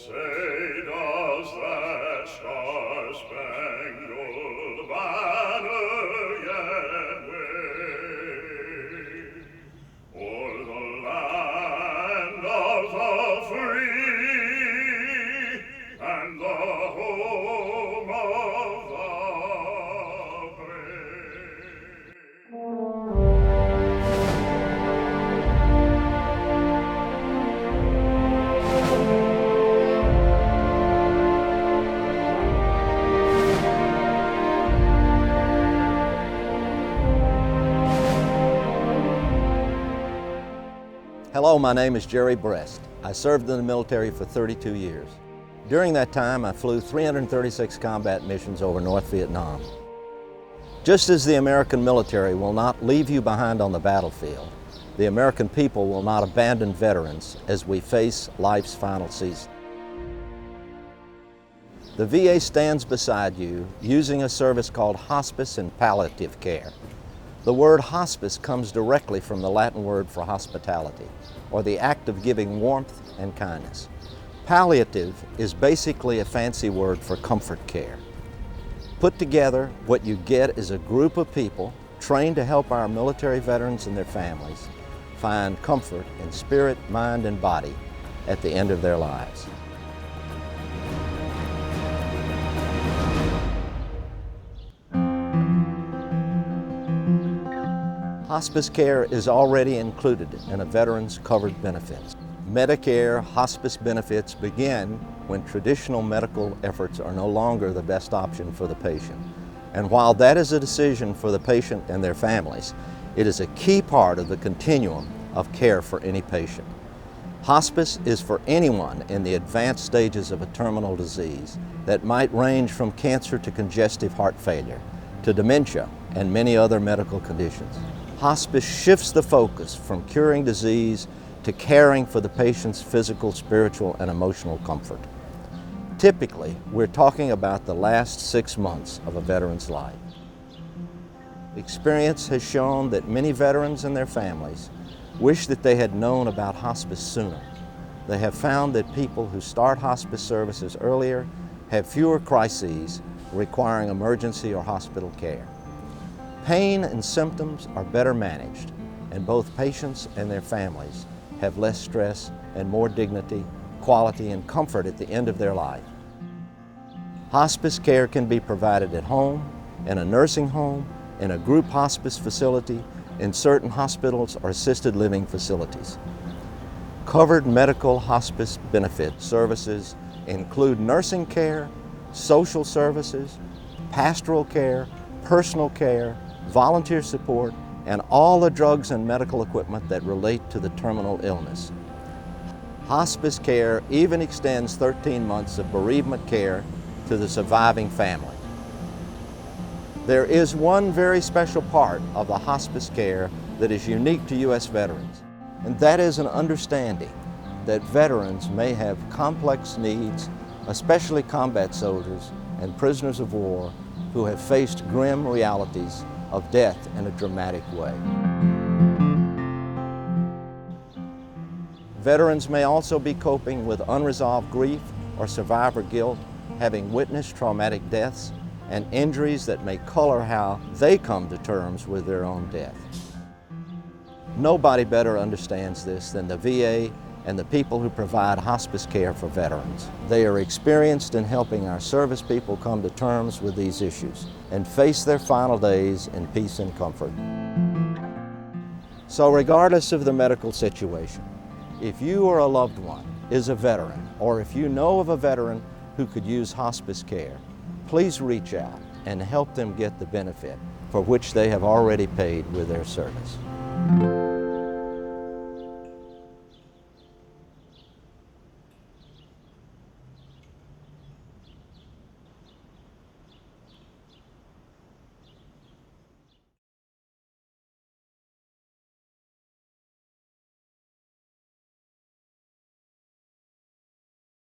Say, does that star-spangled banner yet wave o'er the land of the free and the home of the brave? Hello, my name is Jerry Brest. I served in the military for 32 years. During that time, I flew 336 combat missions over North Vietnam. Just as the American military will not leave you behind on the battlefield, the American people will not abandon veterans as we face life's final season. The VA stands beside you using a service called hospice and palliative care. The word hospice comes directly from the Latin word for hospitality, or the act of giving warmth and kindness. Palliative is basically a fancy word for comfort care. Put together, what you get is a group of people trained to help our military veterans and their families find comfort in spirit, mind, and body at the end of their lives. Hospice care is already included in a veteran's covered benefits. Medicare hospice benefits begin when traditional medical efforts are no longer the best option for the patient. And while that is a decision for the patient and their families, it is a key part of the continuum of care for any patient. Hospice is for anyone in the advanced stages of a terminal disease that might range from cancer to congestive heart failure, to dementia and many other medical conditions. Hospice shifts the focus from curing disease to caring for the patient's physical, spiritual, and emotional comfort. Typically, we're talking about the last 6 months of a veteran's life. Experience has shown that many veterans and their families wish that they had known about hospice sooner. They have found that people who start hospice services earlier have fewer crises requiring emergency or hospital care. Pain and symptoms are better managed, and both patients and their families have less stress and more dignity, quality, and comfort at the end of their life. Hospice care can be provided at home, in a nursing home, in a group hospice facility, in certain hospitals or assisted living facilities. Covered medical hospice benefit services include nursing care, social services, pastoral care, personal care, volunteer support, and all the drugs and medical equipment that relate to the terminal illness. Hospice care even extends 13 months of bereavement care to the surviving family. There is one very special part of the hospice care that is unique to U.S. veterans, and that is an understanding that veterans may have complex needs, especially combat soldiers and prisoners of war who have faced grim realities of death in a dramatic way. Veterans may also be coping with unresolved grief or survivor guilt, having witnessed traumatic deaths and injuries that may color how they come to terms with their own death. Nobody better understands this than the VA and the people who provide hospice care for veterans. They are experienced in helping our service people come to terms with these issues and face their final days in peace and comfort. So regardless of the medical situation, if you or a loved one is a veteran, or if you know of a veteran who could use hospice care, please reach out and help them get the benefit for which they have already paid with their service.